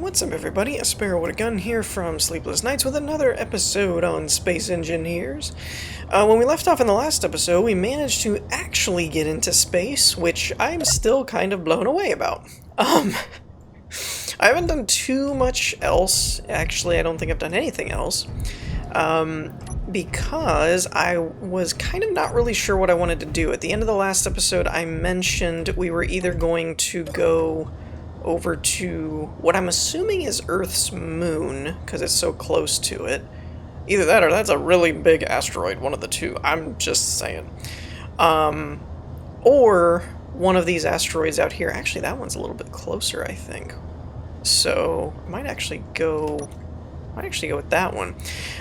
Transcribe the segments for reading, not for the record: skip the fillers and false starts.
What's up, everybody? A Sparrow with a Gun here from Sleepless Nights with another episode on Space Engineers. When we left off in the last episode, we managed to actually get into space, which I'm still kind of blown away about. I haven't done too much else. Actually, I don't think I've done anything else. Because I was kind of not really sure what I wanted to do. At the end of the last episode, I mentioned we were either going to go over to what I'm assuming is Earth's moon, because it's so close to it. Either that or that's a really big asteroid, one of the two. I'm just saying. Or one of these asteroids out here. Actually, that one's a little bit closer, I think. So, I might actually go with that one.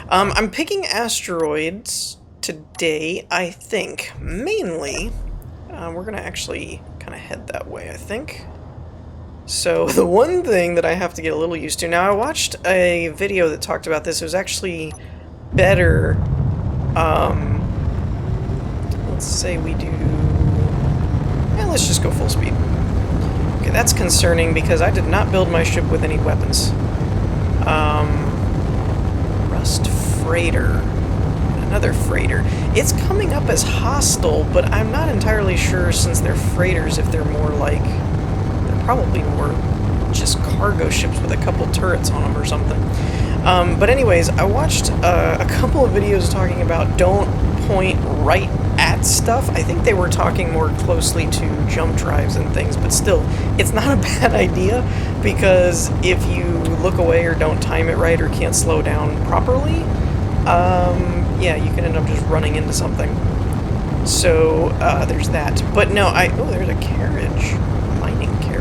I'm picking asteroids today, I think. Mainly, we're going to actually kind of head that way, I think. So the one thing that I have to get a little used to... Now, I watched a video that talked about this. It was actually better... let's say we do... let's just go full speed. Okay, that's concerning because I did not build my ship with any weapons. Rust Freighter. Another freighter. It's coming up as hostile, but I'm not entirely sure, since they're freighters, if they're more like... probably more just cargo ships with a couple turrets on them or something. But anyways, I watched a couple of videos talking about don't point right at stuff. I think they were talking more closely to jump drives and things, but still, it's not a bad idea, because if you look away or don't time it right or can't slow down properly, yeah, you can end up just running into something. So, there's that. But no, oh, there's a carriage. Mining carriage.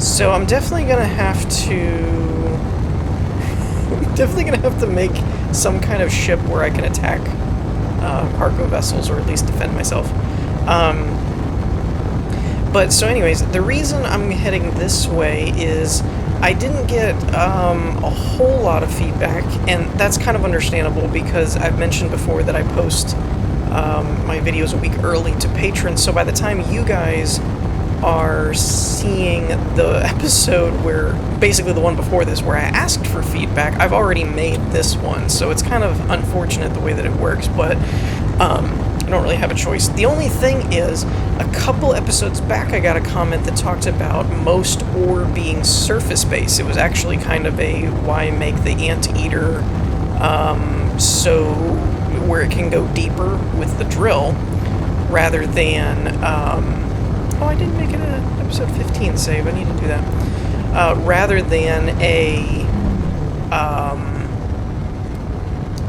So I'm definitely gonna have to make some kind of ship where I can attack cargo vessels, or at least defend myself. But so anyways, the reason I'm heading this way is I didn't get a whole lot of feedback, and that's kind of understandable because I've mentioned before that I post my videos a week early to patrons, so by the time you guys are seeing the episode where, basically the one before this, where I asked for feedback, I've already made this one, so it's kind of unfortunate the way that it works, but I don't really have a choice. The only thing is, a couple episodes back I got a comment that talked about most ore being surface-based. It was actually kind of a why make the anteater so where it can go deeper with the drill, rather than oh, I didn't make it an episode 15 save. I need to do that. Rather than a,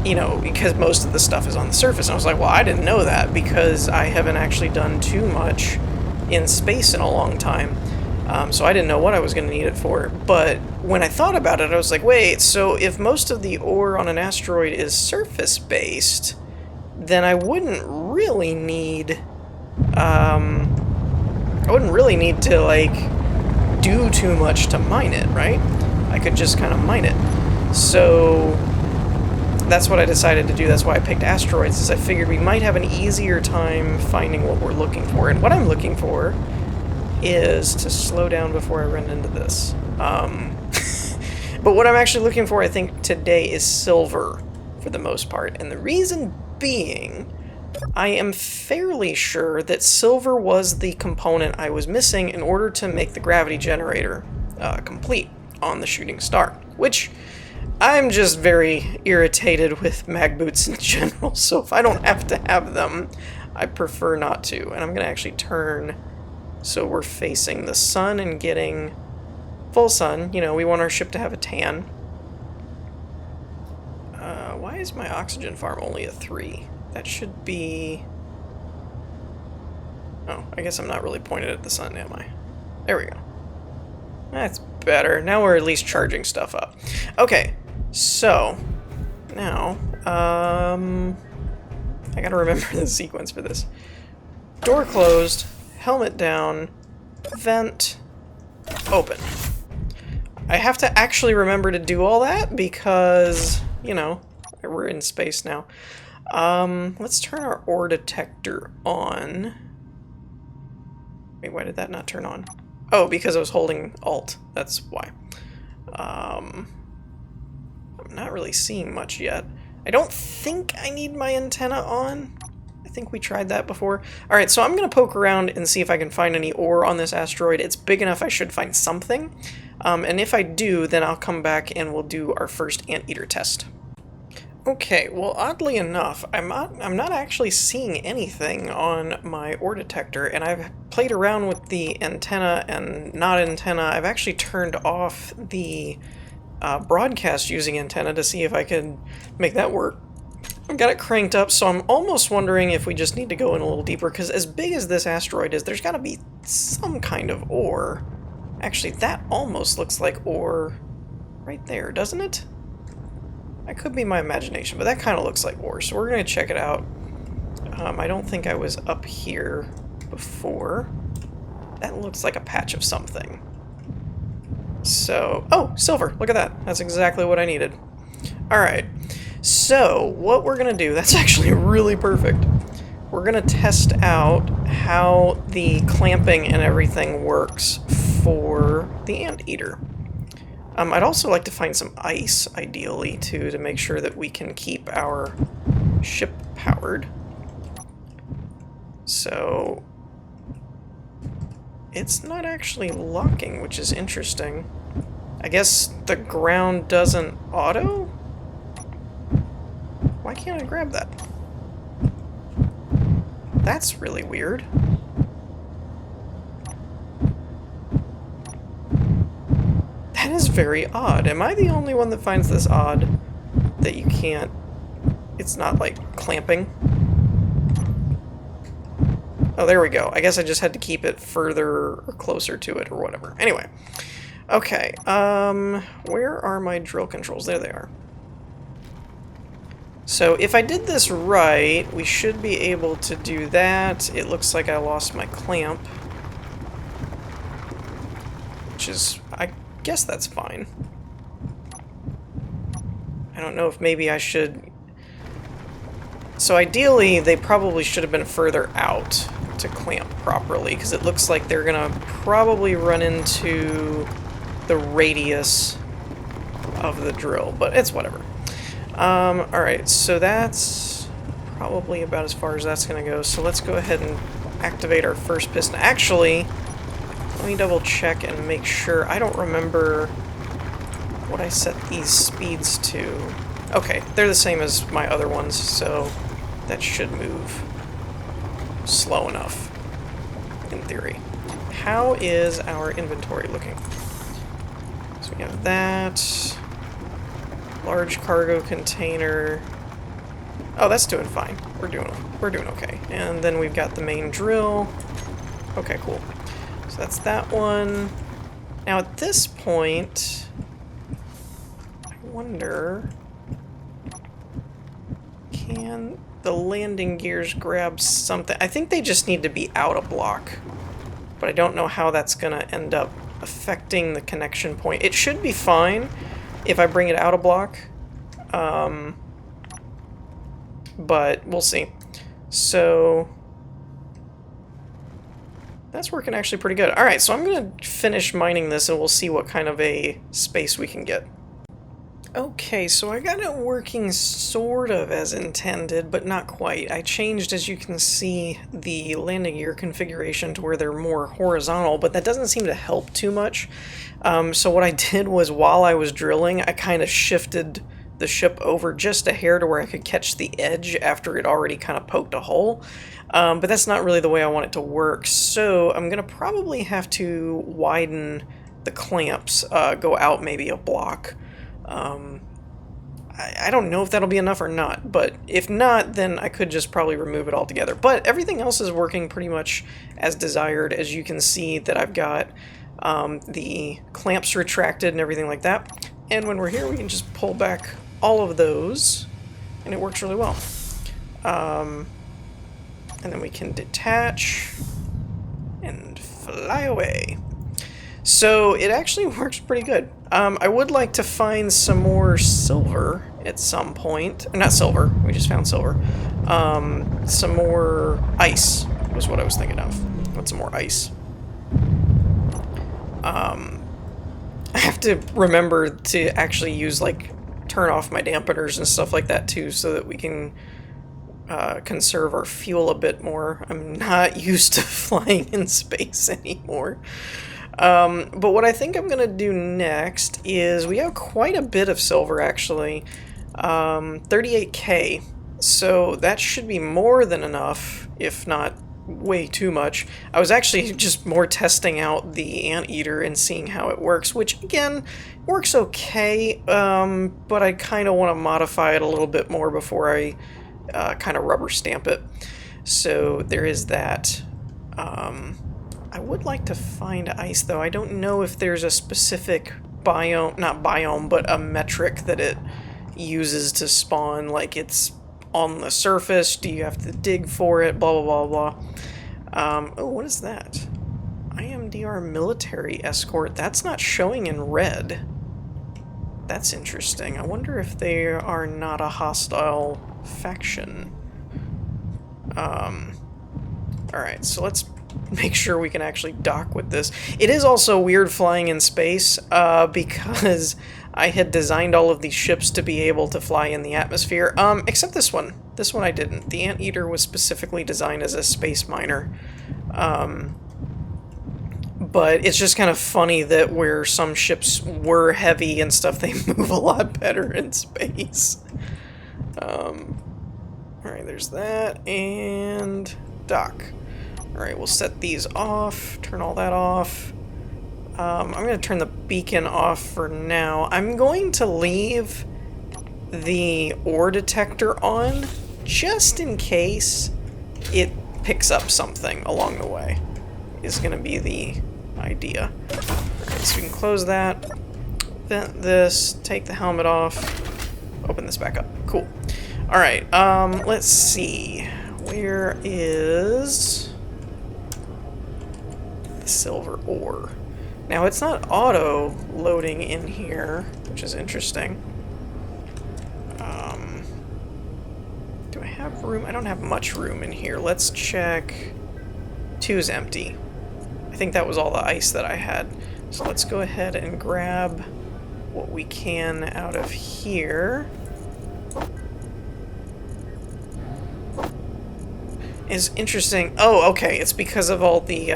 you know, because most of the stuff is on the surface. And I was like, well, I didn't know that because I haven't actually done too much in space in a long time. So I didn't know what I was going to need it for. But when I thought about it, I was like, wait, so if most of the ore on an asteroid is surface-based, then I wouldn't really need... I wouldn't really need to, like, do too much to mine it, right? I could just kind of mine it. So that's what I decided to do. That's why I picked asteroids, is I figured we might have an easier time finding what we're looking for. And what I'm looking for is to slow down before I run into this. But what I'm actually looking for, I think, today is silver, for the most part. And the reason being... I am fairly sure that silver was the component I was missing in order to make the gravity generator complete on the shooting star, which I'm just very irritated with mag boots in general, so if I don't have to have them, I prefer not to. And I'm going to actually turn so we're facing the sun and getting full sun. You know, we want our ship to have a tan. Why is my oxygen farm only a 3? That should be... Oh, I guess I'm not really pointed at the sun, am I? There we go. That's better. Now we're at least charging stuff up. Okay, so... Now, I gotta remember the sequence for this. Door closed, helmet down, vent, open. I have to actually remember to do all that because, you know, we're in space now. Let's turn our ore detector on. Wait, why did that not turn on? Oh, because I was holding Alt. That's why. I'm not really seeing much yet. I don't think I need my antenna on. I think we tried that before. Alright, so I'm going to poke around and see if I can find any ore on this asteroid. It's big enough I should find something. And if I do, then I'll come back and we'll do our first anteater test. Okay, well, oddly enough, I'm not actually seeing anything on my ore detector, and I've played around with the antenna and not antenna. I've actually turned off the broadcast using antenna to see if I can make that work. I've got it cranked up, so I'm almost wondering if we just need to go in a little deeper, because as big as this asteroid is, there's got to be some kind of ore. Actually, that almost looks like ore right there, doesn't it? That could be my imagination, but that kind of looks like ore, so we're going to check it out. I don't think I was up here before. That looks like a patch of something. So, oh, silver, look at that. That's exactly what I needed. Alright, so what we're going to do, that's actually really perfect. We're going to test out how the clamping and everything works for the anteater. I'd also like to find some ice, ideally, too, to make sure that we can keep our ship powered. So, it's not actually locking, which is interesting. I guess the ground doesn't auto? Why can't I grab that? That's really weird. That is very odd. Am I the only one that finds this odd? That you can't... It's not, like, clamping? Oh, there we go. I guess I just had to keep it further or closer to it or whatever. Anyway. Okay, where are my drill controls? There they are. So if I did this right, we should be able to do that. It looks like I lost my clamp. Which is... I guess that's fine. I don't know if maybe I should... So ideally, they probably should have been further out to clamp properly, because it looks like they're gonna probably run into the radius of the drill, but it's whatever. Alright, so that's probably about as far as that's gonna go, so let's go ahead and activate our first piston. Actually, let me double check and make sure. I don't remember what I set these speeds to. Okay, they're the same as my other ones, so that should move slow enough, in theory. How is our inventory looking? So we have that. Large cargo container. Oh, that's doing fine. We're doing okay. And then we've got the main drill. Okay, cool. So that's that one. Now at this point, I wonder, can the landing gears grab something? I think they just need to be out of block, but I don't know how that's gonna end up affecting the connection point. It should be fine if I bring it out of block, but we'll see. So that's working actually pretty good. Alright, so I'm going to finish mining this and we'll see what kind of a space we can get. Okay, so I got it working sort of as intended, but not quite. I changed, as you can see, the landing gear configuration to where they're more horizontal, but that doesn't seem to help too much. So what I did was, while I was drilling, I kind of shifted the ship over just a hair to where I could catch the edge after it already kind of poked a hole. But that's not really the way I want it to work, so I'm going to probably have to widen the clamps, go out maybe a block. I don't know if that'll be enough or not, but if not, then I could just probably remove it altogether. But everything else is working pretty much as desired. As you can see that I've got the clamps retracted and everything like that. And when we're here, we can just pull back all of those, and it works really well. And then we can detach and fly away. So it actually works pretty good. I would like to find some more silver at some point. Not silver, we just found silver. Some more ice was what I was thinking of. Want some more ice. I have to remember to actually use, like, turn off my dampeners and stuff like that too, so that we can conserve our fuel a bit more. I'm not used to flying in space anymore. But what I think I'm gonna do next is, we have quite a bit of silver actually, 38k, so that should be more than enough, if not way too much. I was actually just more testing out the anteater and seeing how it works, which again works okay, but I kind of want to modify it a little bit more before I kind of rubber stamp it. So there is that. I would like to find ice though. I don't know if there's a specific biome, not biome, but a metric that it uses to spawn, like it's on the surface, do you have to dig for it, blah blah blah blah. Oh, what is that? IMDR military escort. That's not showing in red. That's interesting. I wonder if they are not a hostile faction. Alright, so let's make sure we can actually dock with this. It is also weird flying in space, because I had designed all of these ships to be able to fly in the atmosphere, except this one. This one I didn't. The Anteater was specifically designed as a space miner. But it's just kind of funny that where some ships were heavy and stuff, they move a lot better in space. Alright, there's that, and dock. Alright, we'll set these off, turn all that off. I'm going to turn the beacon off for now. I'm going to leave the ore detector on, just in case it picks up something along the way, is going to be the idea. Alright, so we can close that, vent this, take the helmet off, open this back up. Cool. Alright, let's see. Where is the silver ore? Now, it's not auto-loading in here, which is interesting. Do I have room? I don't have much room in here. Let's check. 2 is empty. I think that was all the ice that I had. So let's go ahead and grab what we can out of here. Is interesting. Oh, okay. It's because of all the,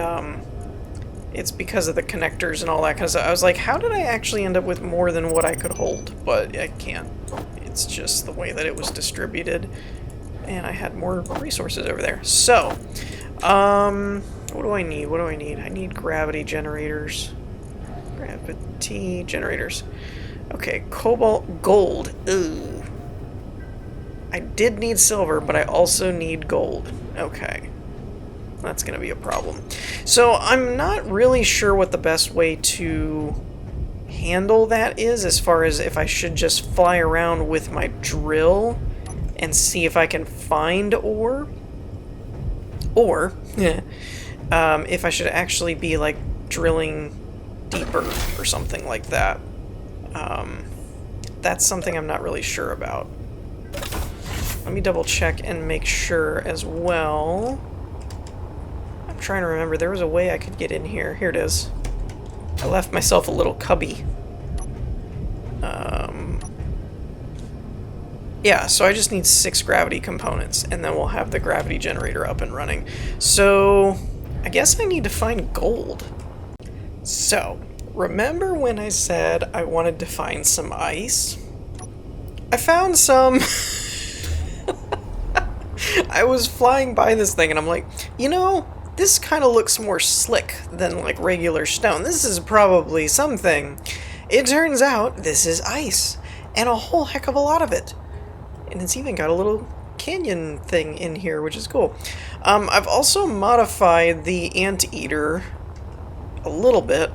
it's because of the connectors and all that kind of stuff. I was like, how did I actually end up with more than what I could hold? But I can't. It's just the way that it was distributed. And I had more resources over there. So, what do I need? What do I need? I need gravity generators. Gravity generators. Okay, cobalt, gold. Ooh. I did need silver, but I also need gold. Okay. That's going to be a problem. So I'm not really sure what the best way to handle that is, as far as if I should just fly around with my drill and see if I can find ore, or if I should actually be like drilling deeper or something like that. That's something I'm not really sure about. Let me double check and make sure as well. I'm trying to remember, there was a way I could get in here. Here it is. I left myself a little cubby. Yeah, so I just need 6 gravity components, and then we'll have the gravity generator up and running. So, I guess I need to find gold. So, remember when I said I wanted to find some ice? I found some. I was flying by this thing and I'm like, you know, this kind of looks more slick than like regular stone. This is probably something. It turns out this is ice, and a whole heck of a lot of it. And it's even got a little canyon thing in here, which is cool. I've also modified the Anteater a little bit.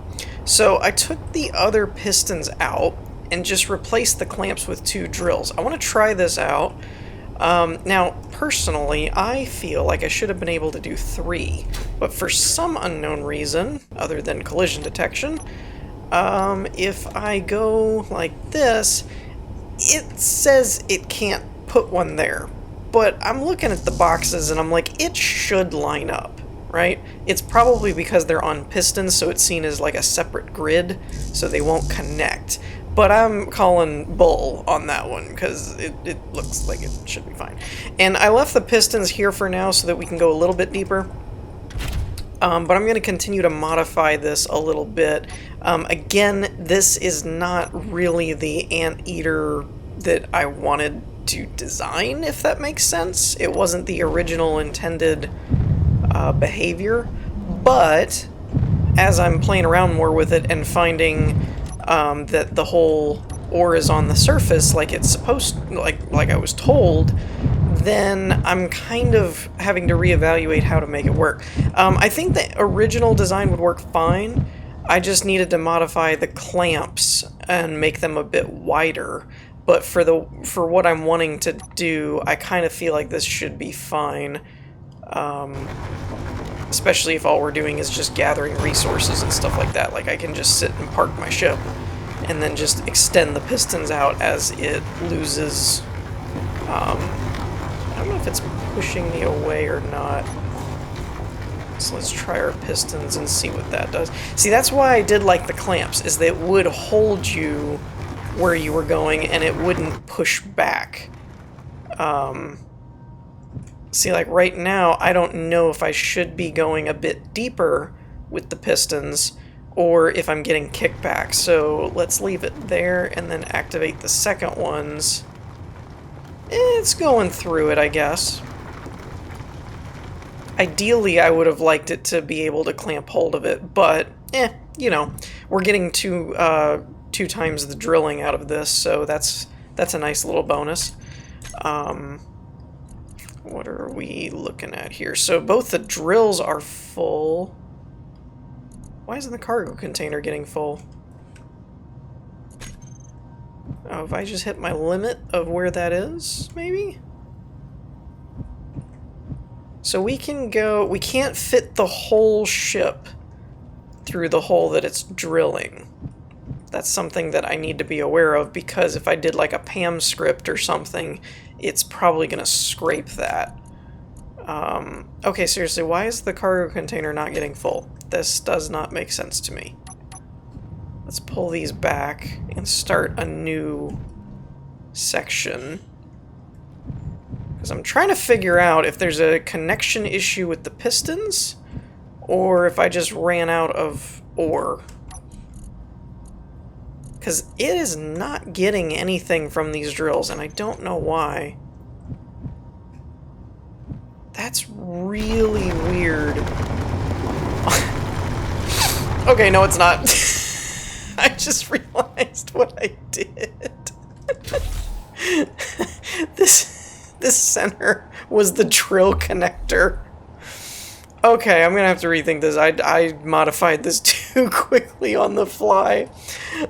So I took the other pistons out and just replaced the clamps with 2 drills. I want to try this out. Now, personally, I feel like I should have been able to do 3, but for some unknown reason, other than collision detection, if I go like this, it says it can't put one there. But I'm looking at the boxes and I'm like, it should line up. right? It's probably because they're on pistons, so it's seen as like a separate grid, so they won't connect. But I'm calling bull on that one, because it looks like it should be fine. And I left the pistons here for now so that we can go a little bit deeper. But I'm going to continue to modify this a little bit. Again, this is not really the anteater that I wanted to design, if that makes sense. It wasn't the original intended behavior, but as I'm playing around more with it and finding that the whole ore is on the surface like it's supposed, like I was told, then I'm kind of having to reevaluate how to make it work. I think the original design would work fine. I just needed to modify the clamps and make them a bit wider. But for what I'm wanting to do, I kind of feel like this should be fine. Especially if all we're doing is just gathering resources and stuff like that. Like, I can just sit and park my ship and then just extend the pistons out as it loses. I don't know if it's pushing me away or not. So let's try our pistons and see what that does. See, that's why I did like the clamps, is that it would hold you where you were going and it wouldn't push back. See, like right now, I don't know if I should be going a bit deeper with the pistons or if I'm getting kickback. So let's leave it there and then activate the second ones. It's going through it, I guess. Ideally, I would have liked it to be able to clamp hold of it, but, you know, we're getting two times the drilling out of this, so that's a nice little bonus. What are we looking at here? So both the drills are full. Why isn't the cargo container getting full? Oh, have I just hit my limit of where that is, maybe? So we can go... We can't fit the whole ship through the hole that it's drilling. That's something that I need to be aware of, because if I did like a PAM script or something, it's probably going to scrape that. Okay, seriously, why is the cargo container not getting full? This does not make sense to me. Let's pull these back and start a new section. Because I'm trying to figure out if there's a connection issue with the pistons, or if I just ran out of ore. Because it is not getting anything from these drills, and I don't know why. That's really weird. Okay, no, it's not. I just realized what I did. This center was the drill connector. Okay, I'm gonna have to rethink this. I modified this too quickly on the fly.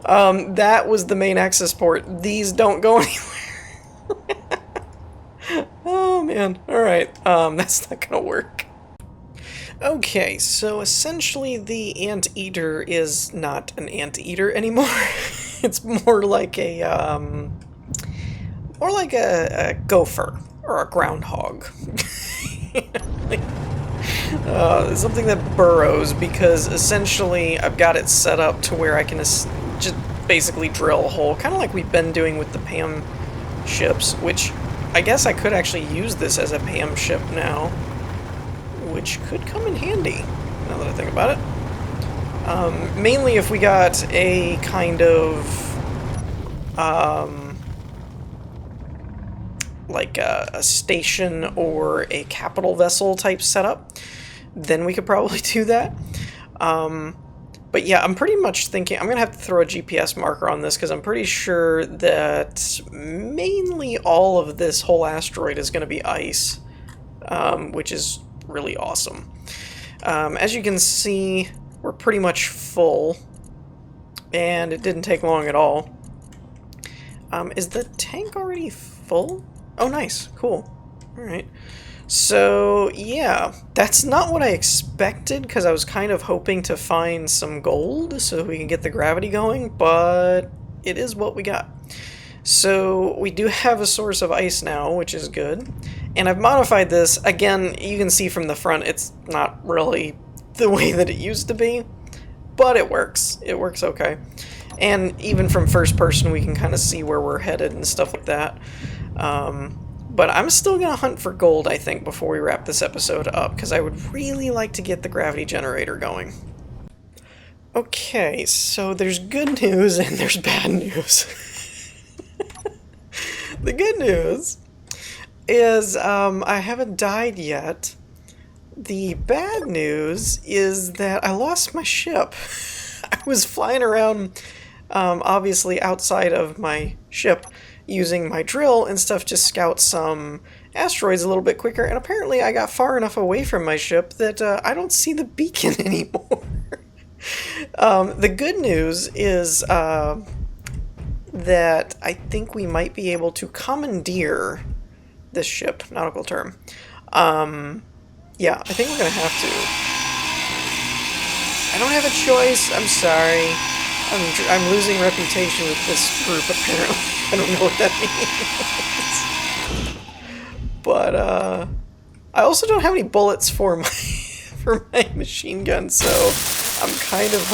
That was the main access port. These don't go anywhere. Oh man, alright, that's not gonna work. Okay, so essentially the anteater is not an anteater anymore. It's more like a gopher or a groundhog. Something that burrows, because essentially I've got it set up to where I can just basically drill a hole, kind of like we've been doing with the PAM ships, which I guess I could actually use this as a PAM ship now, which could come in handy, now that I think about it. Mainly if we got a kind of, like a station or a capital vessel type setup, then we could probably do that. But yeah, I'm pretty much thinking I'm going to have to throw a GPS marker on this, because I'm pretty sure that mainly all of this whole asteroid is going to be ice, which is really awesome. As you can see, we're pretty much full, and it didn't take long at all. Is the tank already full? Oh, nice. Cool. Alright. So, yeah, that's not what I expected, because I was kind of hoping to find some gold so we can get the gravity going, but it is what we got. So, we do have a source of ice now, which is good, And I've modified this. Again, you can see from the front it's not really the way that it used to be, but it works. It works okay. And even from first person we can kind of see where we're headed and stuff like that. But I'm still going to hunt for gold, I think, before we wrap this episode up, because I would really like to get the gravity generator going. Okay, so there's good news and there's bad news. The good news is I haven't died yet. The bad news is that I lost my ship. I was flying around, obviously outside of my ship, using my drill and stuff to scout some asteroids a little bit quicker, and apparently I got far enough away from my ship that I don't see the beacon anymore. The good news is that I think we might be able to commandeer this ship, nautical term. Yeah, I think we're gonna have to. I don't have a choice, I'm sorry. I'm losing reputation with this group, apparently. I don't know what that means. But, I also don't have any bullets for my machine gun, so I'm kind of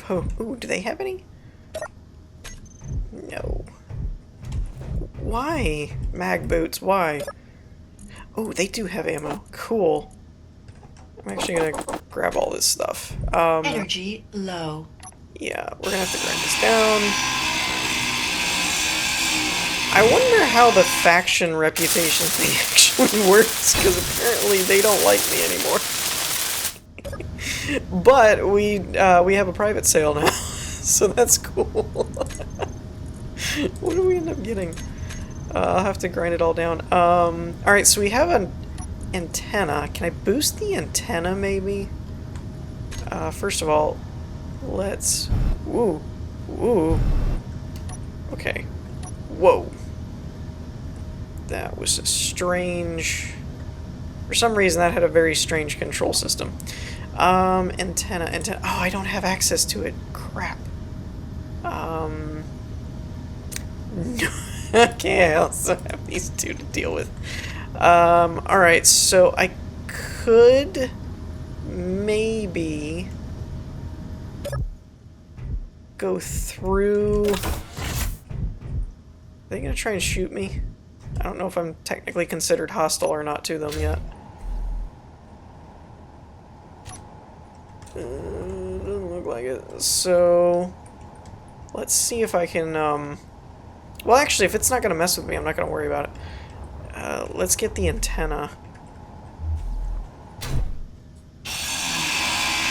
hoping, ooh, do they have any? No. Why? Mag boots, why? Oh, they do have ammo. Cool. I'm actually gonna grab all this stuff. Energy low. Yeah, we're gonna have to grind this down. I wonder how the faction reputation thing actually works, because apparently they don't like me anymore. But we have a private sale now, so that's cool. What do we end up getting? I'll have to grind it all down. Alright, so we have an antenna. Can I boost the antenna, maybe? First of all, let's... Woo. Woo. Okay. Whoa. That was a strange... For some reason, that had a very strange control system. Antenna. Oh, I don't have access to it. Crap. Okay, I also have these two to deal with. Alright, so I could maybe go through... Are they gonna try and shoot me? I don't know if I'm technically considered hostile or not to them yet. Doesn't look like it. So let's see if I can, well, actually, if it's not gonna mess with me, I'm not gonna worry about it. Let's get the antenna.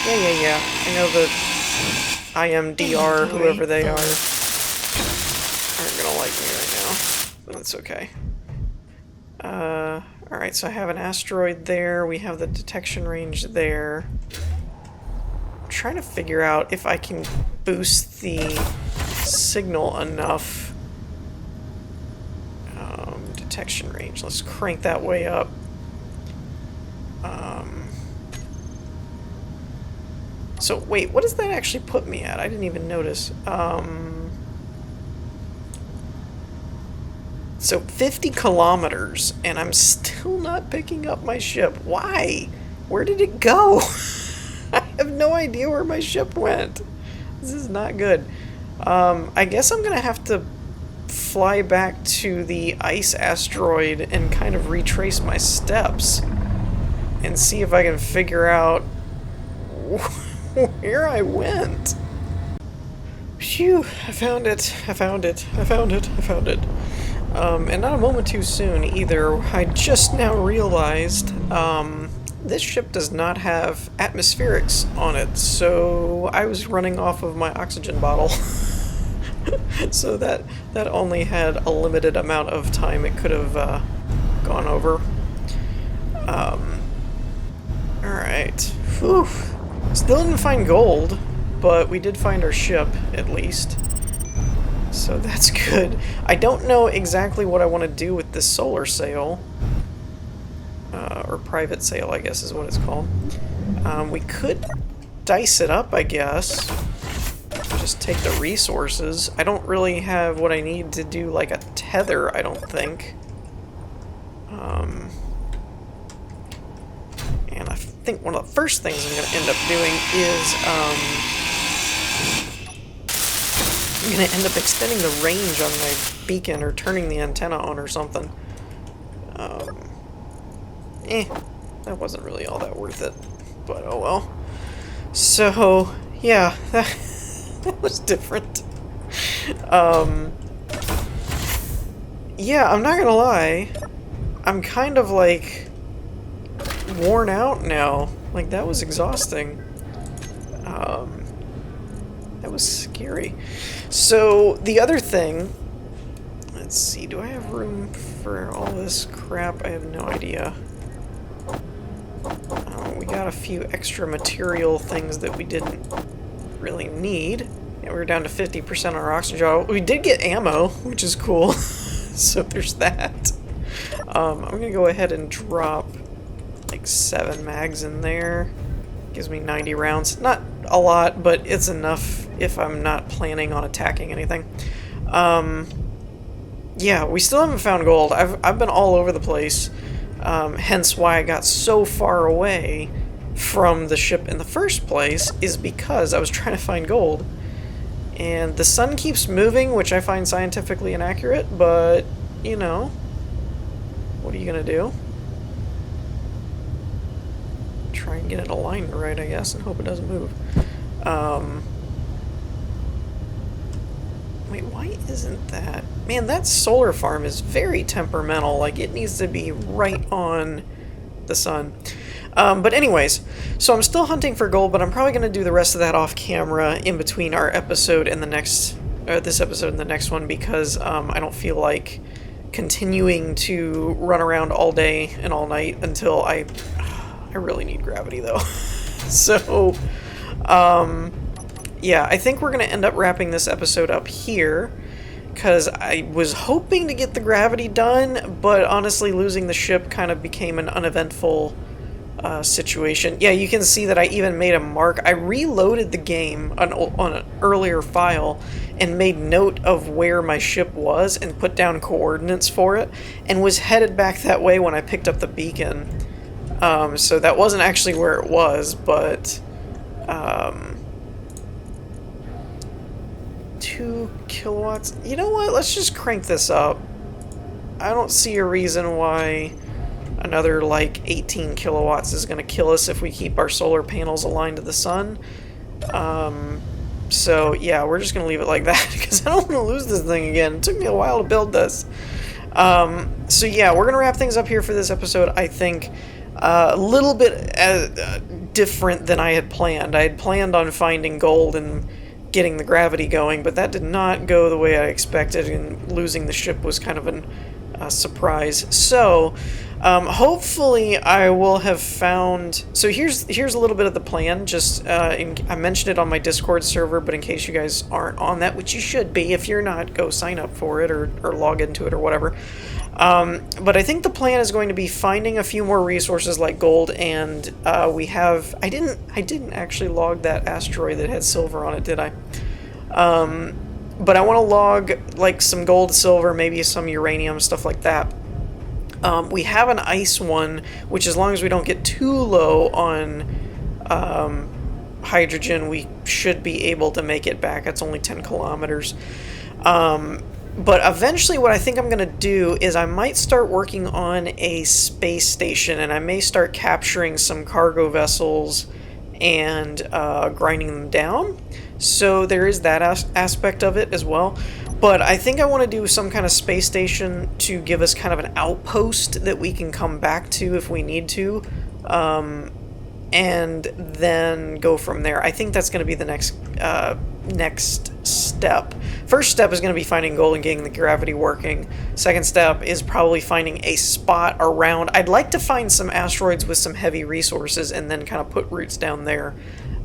Yeah. I know the IMDR, whoever they are, aren't gonna like me right now, but that's okay. Alright, so I have an asteroid there, we have the detection range there. I'm trying to figure out if I can boost the signal enough. Detection range, let's crank that way up. So wait, what does that actually put me at? I didn't even notice. So 50 kilometers, and I'm still not picking up my ship. Why? Where did it go? I have no idea where my ship went. This is not good. I guess I'm gonna have to fly back to the ice asteroid and kind of retrace my steps and see if I can figure out where I went. Phew, I found it. And not a moment too soon either. I just now realized this ship does not have atmospherics on it, so I was running off of my oxygen bottle. So that only had a limited amount of time it could have gone over. Alright. Whew. Still didn't find gold, but we did find our ship, at least. So that's good. I don't know exactly what I want to do with this solar sail. Or private sail, I guess is what it's called. We could dice it up, I guess. Which just take the resources. I don't really have what I need to do like a tether, I don't think. And I think one of the first things I'm going to end up doing is I'm going to end up extending the range on my beacon or turning the antenna on or something. That wasn't really all that worth it, but oh well. So, yeah, that was different. Yeah, I'm not gonna lie, I'm kind of like worn out now. Like, that was exhausting. That was scary. So, the other thing, let's see, do I have room for all this crap? I have no idea. We got a few extra material things that we didn't really need. Yeah, we were down to 50% on our oxygen. We did get ammo, which is cool. So there's that. I'm gonna go ahead and drop like 7 mags in there. Gives me 90 rounds. Not a lot, but it's enough if I'm not planning on attacking anything. Yeah, we still haven't found gold. I've been all over the place. Hence why I got so far away from the ship in the first place, is because I was trying to find gold. And the sun keeps moving, which I find scientifically inaccurate, but, you know, what are you gonna do? Try and get it aligned right, I guess, and hope it doesn't move. Wait, why isn't that? Man, that solar farm is very temperamental. Like, it needs to be right on the sun. But anyways, so I'm still hunting for gold, but I'm probably going to do the rest of that off camera in between our episode and the next, this episode and the next one, because I don't feel like continuing to run around all day and all night until I really need gravity though. So, yeah, I think we're going to end up wrapping this episode up here, because I was hoping to get the gravity done, but honestly losing the ship kind of became an uneventful situation. Yeah, you can see that I even made a mark. I reloaded the game on an earlier file and made note of where my ship was and put down coordinates for it, and was headed back that way when I picked up the beacon. So that wasn't actually where it was, but 2 kilowatts. You know what? Let's just crank this up. I don't see a reason why another like 18 kilowatts is going to kill us if we keep our solar panels aligned to the sun. So yeah, we're just going to leave it like that because I don't want to lose this thing again. It took me a while to build this. So yeah, we're going to wrap things up here for this episode. I think a little bit different than I had planned. I had planned on finding gold and getting the gravity going, but that did not go the way I expected, and losing the ship was kind of a surprise. So hopefully I will have found... So here's a little bit of the plan. Just I mentioned it on my Discord server, but in case you guys aren't on that, which you should be, if you're not, go sign up for it or log into it or whatever. But I think the plan is going to be finding a few more resources like gold, and we have... I didn't actually log that asteroid that had silver on it, did I? But I want to log like some gold, silver, maybe some uranium, stuff like that. We have an ice one, which as long as we don't get too low on hydrogen, we should be able to make it back. It's only 10 kilometers. But eventually what I think I'm going to do is I might start working on a space station, and I may start capturing some cargo vessels and grinding them down. So there is that aspect of it as well. But I think I want to do some kind of space station to give us kind of an outpost that we can come back to if we need to, and then go from there. I think that's going to be the next step. First step is going to be finding gold and getting the gravity working. Second step is probably finding a spot around. I'd like to find some asteroids with some heavy resources and then kind of put roots down there.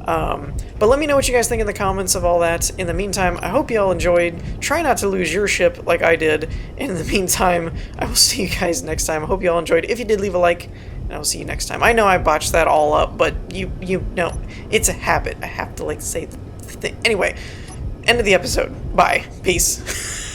But let me know what you guys think in the comments of all that. In the meantime, I hope you all enjoyed. Try not to lose your ship like I did. In the meantime, I will see you guys next time. I hope you all enjoyed. If you did, leave a like, and I'll see you next time. I know I botched that all up, but you know, it's a habit. I have to like say the thing. Anyway, End of the episode. Bye. Peace.